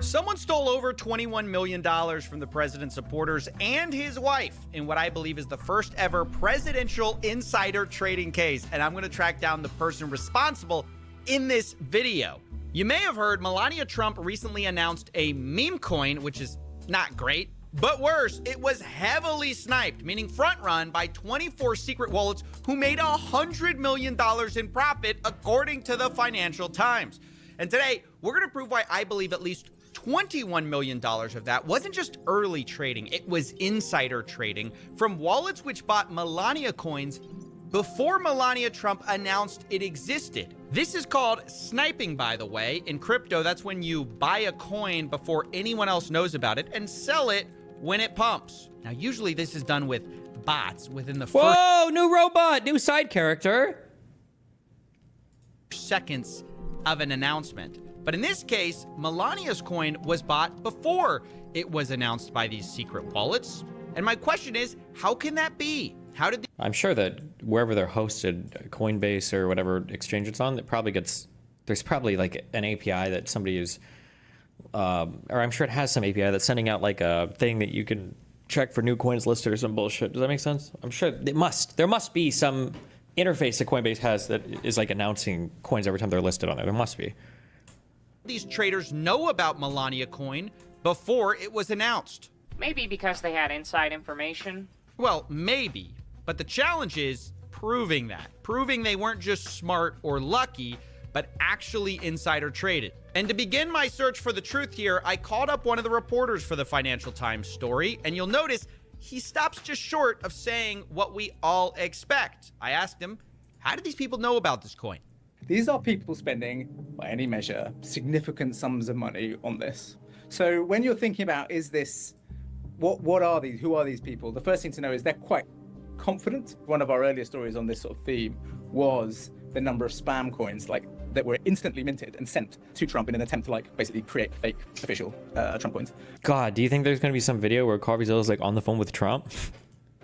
Someone stole over $21 million from the president's supporters and his wife in what I believe is the first ever presidential insider trading case. And I'm going to track down the person responsible in this video. You may have heard Melania Trump recently announced a meme coin, which is not great. But worse, it was heavily sniped, meaning front run by 24 secret wallets who made $100 million in profit, according to the Financial Times. And today, we're going to prove why I believe at least $21 million of that wasn't just early trading, it was insider trading from wallets which bought Melania coins before Melania Trump announced it existed. This is called sniping, by the way. In crypto, that's when you buy a coin before anyone else knows about it and sell it when it pumps. Now, usually this is done with bots within the Whoa, new robot, new side character. seconds of an announcement. But in this case, Melania's coin was bought before it was announced by these secret wallets. And my question is, how can that be? How did I'm sure that wherever they're hosted, Coinbase or whatever exchange it's on, it probably gets, there's probably like an API that somebody is, or I'm sure it has some API that's sending out like a thing that you can check for new coins listed or some bullshit. Does that make sense? I'm sure there must be some interface that Coinbase has that is like announcing coins every time they're listed on there. There must be. these traders know about Melania coin before it was announced? Maybe because they had inside information. Well, maybe. But the challenge is proving that. Proving they weren't just smart or lucky, but actually insider traded. And to begin my search for the truth here, I called up one of the reporters for the Financial Times story, and you'll notice he stops just short of saying what we all expect. I asked him, how did these people know about this coin? These are people spending, by any measure, significant sums of money on this. So when you're thinking about, is this, what are these, who are these people? The first thing to know is they're quite confident. One of our earlier stories on this sort of theme was the number of spam coins that were instantly minted and sent to Trump in an attempt to basically create fake official Trump coins. God, do you think there's going to be some video where Coffeezilla is on the phone with Trump?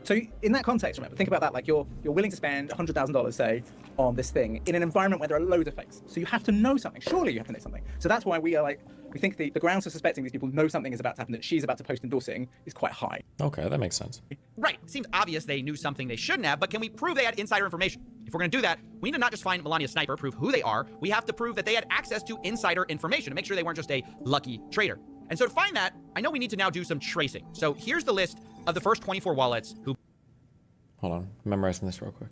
So in that context, remember, think about that, you're willing to spend $100,000, say, on this thing in an environment where there are loads of fakes. So you have to know something. Surely you have to know something. So that's why we think the grounds for suspecting these people know something is about to happen, that she's about to post endorsing, is quite high. Okay, that makes sense. Right, it seems obvious they knew something they shouldn't have, but can we prove they had insider information? If we're gonna do that, we need to not just find Melania Sniper, prove who they are, we have to prove that they had access to insider information to make sure they weren't just a lucky trader. And so to find that, I know we need to now do some tracing. So here's the list of the first 24 wallets who Hold on, I'm memorizing this real quick.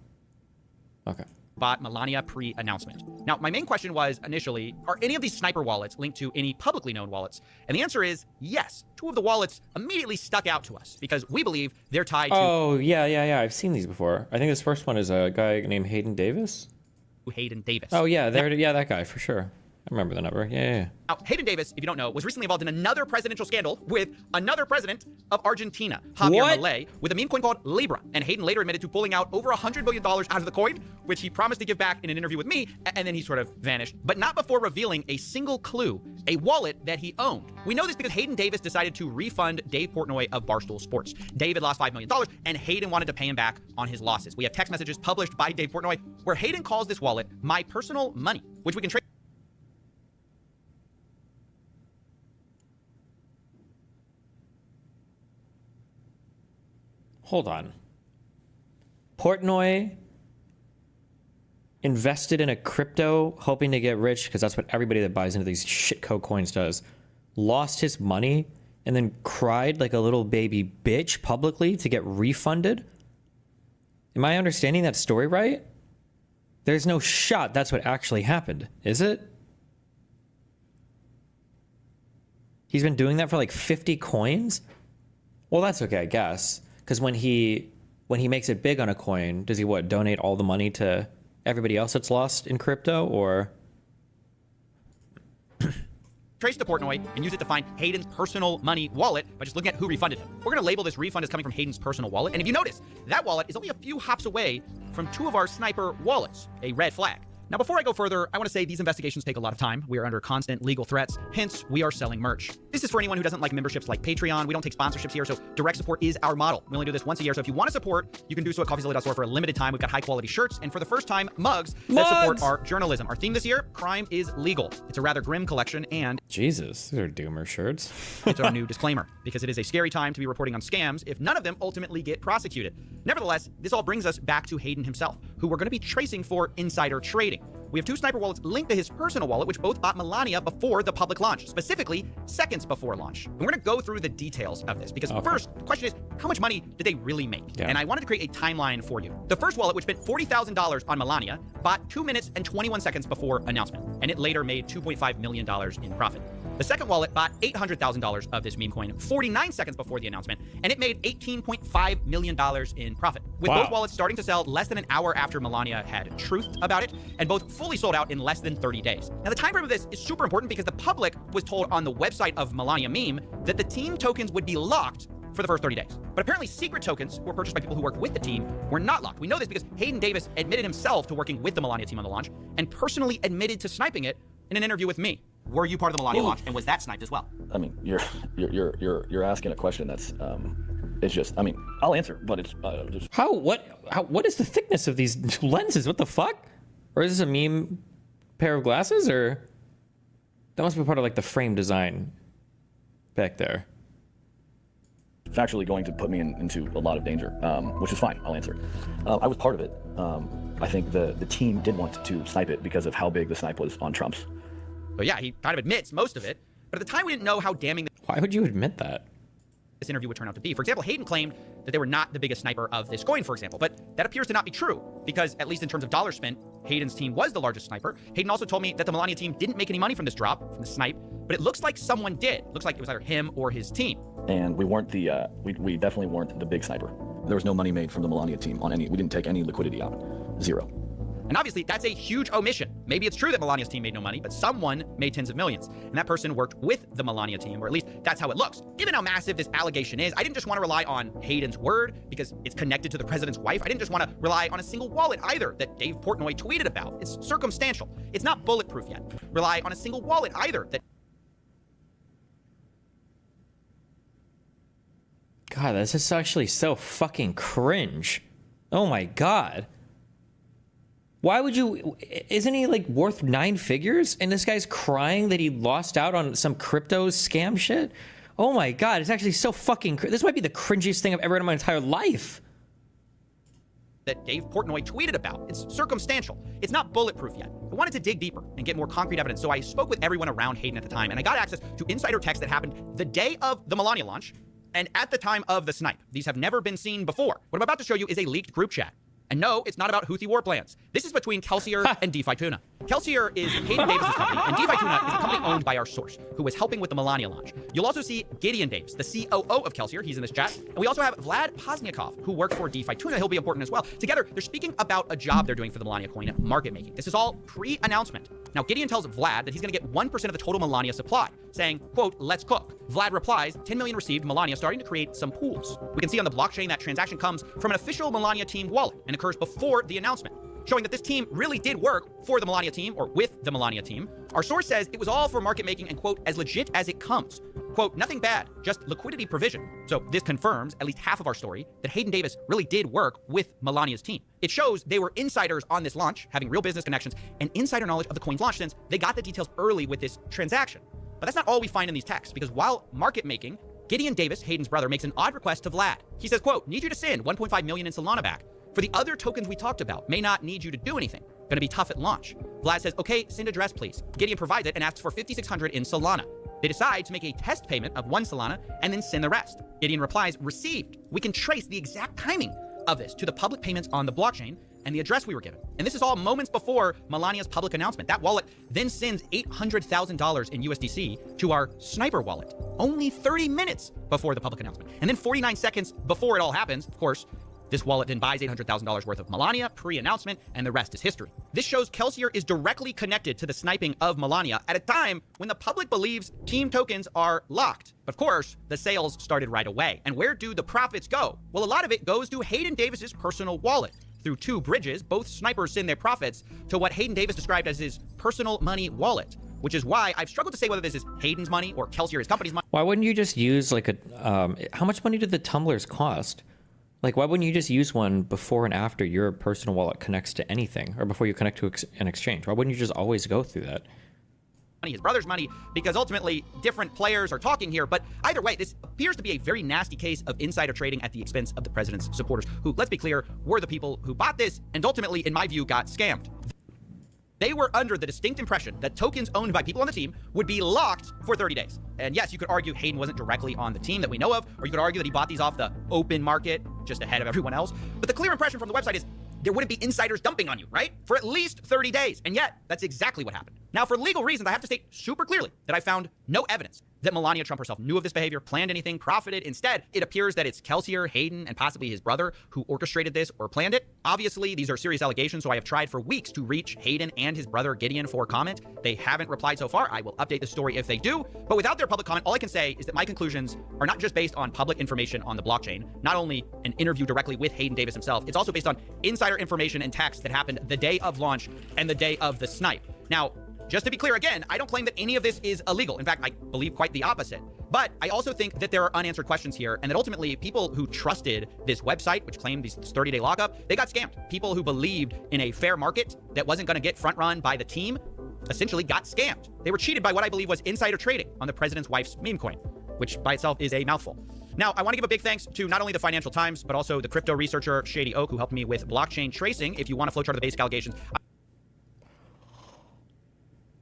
Okay. bought Melania pre-announcement. Now, my main question was initially, are any of these sniper wallets linked to any publicly known wallets? And the answer is yes. Two of the wallets immediately stuck out to us because we believe they're tied to Oh, yeah. I've seen these before. I think this first one is a guy named Hayden Davis. Hayden Davis. Oh, yeah, that guy for sure. I remember the number. Yeah. Now, Hayden Davis, if you don't know, was recently involved in another presidential scandal with another president of Argentina, Javier Milei, with a meme coin called Libra. And Hayden later admitted to pulling out over $100 million out of the coin, which he promised to give back in an interview with me, and then he sort of vanished. But not before revealing a single clue, a wallet that he owned. We know this because Hayden Davis decided to refund Dave Portnoy of Barstool Sports. David lost $5 million, and Hayden wanted to pay him back on his losses. We have text messages published by Dave Portnoy where Hayden calls this wallet my personal money, which we can trade. Hold on. Portnoy invested in a crypto hoping to get rich, because that's what everybody that buys into these shitco coins does. Lost his money and then cried like a little baby bitch publicly to get refunded? Am I understanding that story right? There's no shot that's what actually happened, is it? He's been doing that for like 50 coins? Well, that's okay, I guess. Because when he makes it big on a coin, does he donate all the money to everybody else that's lost in crypto, or? Trace to Portnoy and use it to find Hayden's personal money wallet by just looking at who refunded him. We're gonna label this refund as coming from Hayden's personal wallet. And if you notice, that wallet is only a few hops away from two of our sniper wallets, a red flag. Now, before I go further, I want to say these investigations take a lot of time. We are under constant legal threats. Hence, we are selling merch. This is for anyone who doesn't like memberships like Patreon. We don't take sponsorships here, so direct support is our model. We only do this once a year, so if you want to support, you can do so at Coffeezilla.store for a limited time. We've got high-quality shirts, and for the first time, mugs that support our journalism. Our theme this year, crime is legal. It's a rather grim collection, and Jesus, these are doomer shirts. it's our new disclaimer, because it is a scary time to be reporting on scams if none of them ultimately get prosecuted. Nevertheless, this all brings us back to Hayden himself, who we're going to be tracing for insider trading. We have two sniper wallets linked to his personal wallet, which both bought Melania before the public launch, specifically seconds before launch. And we're going to go through the details of this, because first, the question is, how much money did they really make? Yeah. And I wanted to create a timeline for you. The first wallet, which spent $40,000 on Melania, bought 2 minutes and 21 seconds before announcement, and it later made $2.5 million in profit. The second wallet bought $800,000 of this meme coin 49 seconds before the announcement, and it made $18.5 million in profit. With both wallets starting to sell less than an hour after Melania had truthed about it, and both fully sold out in less than 30 days. Now, the time frame of this is super important because the public was told on the website of Melania Meme that the team tokens would be locked for the first 30 days. But apparently secret tokens were purchased by people who work with the team were not locked. We know this because Hayden Davis admitted himself to working with the Melania team on the launch and personally admitted to sniping it in an interview with me. Were you part of the Melania launch, and was that sniped as well? I mean, you're asking a question that's it's just, I mean, I'll answer, but it's just What is the thickness of these lenses? What the fuck? Or is this a meme pair of glasses, or that must be part of like the frame design back there? factually going to put me into a lot of danger, which is fine. I'll answer. I was part of it. I think the team did want to snipe it because of how big the snipe was on Trump's. But yeah, he kind of admits most of it. But at the time, we didn't know how damning Why would you admit that? this interview would turn out to be. For example, Hayden claimed that they were not the biggest sniper of this coin, for example. But that appears to not be true, because at least in terms of dollars spent, Hayden's team was the largest sniper. Hayden also told me that the Melania team didn't make any money from this drop, from the snipe, but it looks like someone did. Looks like it was either him or his team. And we weren't the, we definitely weren't the big sniper. There was no money made from the Melania team on any, we didn't take any liquidity out. Zero. And obviously, that's a huge omission. Maybe it's true that Melania's team made no money, but someone made tens of millions. And that person worked with the Melania team, or at least that's how it looks. Given how massive this allegation is, I didn't just want to rely on Hayden's word because it's connected to the president's wife. I didn't just want to rely on a single wallet either that Dave Portnoy tweeted about. It's circumstantial. It's not bulletproof yet. Rely on a single wallet either that... God, this is actually so fucking cringe. Oh my God. Why would you, isn't he like worth 9 figures? And this guy's crying that he lost out on some crypto scam shit? Oh my God, it's actually so fucking, this might be the cringiest thing I've ever read in my entire life. that Dave Portnoy tweeted about. It's circumstantial. It's not bulletproof yet. I wanted to dig deeper and get more concrete evidence, so I spoke with everyone around Hayden at the time, and I got access to insider text that happened the day of the Melania launch and at the time of the snipe. These have never been seen before. What I'm about to show you is a leaked group chat. And no, it's not about Houthi war plans. This is between Kelsier and DeFi Tuna. Kelsier is Hayden Davis's company, and DeFi Tuna is a company owned by our source, who was helping with the Melania launch. You'll also see Gideon Davis, the COO of Kelsier. He's in this chat. And we also have Vlad Pozniakov, who works for DeFi Tuna. He'll be important as well. Together, they're speaking about a job they're doing for the Melania coin market making. This is all pre-announcement. Now, Gideon tells Vlad that he's going to get 1% of the total Melania supply, saying, quote, "Let's cook." Vlad replies, 10 million received, Melania starting to create some pools. We can see on the blockchain that transaction comes from an official Melania team wallet and occurs before the announcement, showing that this team really did work for the Melania team or with the Melania team. Our source says it was all for market making and, quote, "as legit as it comes." Quote, "Nothing bad, just liquidity provision." So this confirms at least half of our story that Hayden Davis really did work with Melania's team. It shows they were insiders on this launch, having real business connections and insider knowledge of the coin's launch, since they got the details early with this transaction. But that's not all we find in these texts, because while market making, Gideon Davis, Hayden's brother, makes an odd request to Vlad. He says, quote, "Need you to send 1.5 million in Solana back. For the other tokens we talked about, may not need you to do anything. Gonna be tough at launch." Vlad says, "Okay, send address, please." Gideon provides it and asks for 5,600 in Solana. They decide to make a test payment of 1 Solana and then send the rest. Gideon replies, "Received." We can trace the exact timing of this to the public payments on the blockchain and the address we were given. And this is all moments before Melania's public announcement. That wallet then sends $800,000 in USDC to our sniper wallet, only 30 minutes before the public announcement. And then 49 seconds before it all happens, of course, this wallet then buys $800,000 worth of Melania pre-announcement, and the rest is history. This shows Kelsier is directly connected to the sniping of Melania at a time when the public believes team tokens are locked. Of course, the sales started right away. And where do the profits go? Well, a lot of it goes to Hayden Davis's personal wallet. through two bridges. Both snipers send their profits to what Hayden Davis described as his personal money wallet, which is why I've struggled to say whether this is Hayden's money or Kelsey or his company's money. Why wouldn't you just use like a, how much money did the tumblers cost? Like, why wouldn't you just use one before and after your personal wallet connects to anything, or before you connect to an exchange? Why wouldn't you just always go through that? His brother's money, because ultimately different players are talking here. But either way, this appears to be a very nasty case of insider trading at the expense of the president's supporters, who, let's be clear, were the people who bought this and ultimately, in my view, got scammed. They were under the distinct impression that tokens owned by people on the team would be locked for 30 days. And yes, you could argue Hayden wasn't directly on the team that we know of, or you could argue that he bought these off the open market just ahead of everyone else. But the clear impression from the website is there wouldn't be insiders dumping on you, right? For at least 30 days. And yet, that's exactly what happened. Now, for legal reasons, I have to state super clearly that I found no evidence that Melania Trump herself knew of this behavior, planned anything, profited. Instead, it appears that it's Kelsey, Hayden, and possibly his brother who orchestrated this or planned it. Obviously, these are serious allegations, so I have tried for weeks to reach Hayden and his brother Gideon for comment. They haven't replied so far. I will update the story if they do. But without their public comment, all I can say is that my conclusions are not just based on public information on the blockchain, not only an interview directly with Hayden Davis himself, it's also based on insider information and text that happened the day of launch and the day of the snipe. Now, just to be clear again, I don't claim that any of this is illegal. In fact, I believe quite the opposite. But I also think that there are unanswered questions here, and that ultimately people who trusted this website, which claimed this 30-day lockup, they got scammed. People who believed in a fair market that wasn't going to get front run by the team essentially got scammed. They were cheated by what I believe was insider trading on the president's wife's meme coin, which by itself is a mouthful. Now, I want to give a big thanks to not only the Financial Times, but also the crypto researcher Shady Oak, who helped me with blockchain tracing. If you want a flowchart of the basic allegations.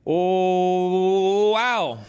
Oh, wow.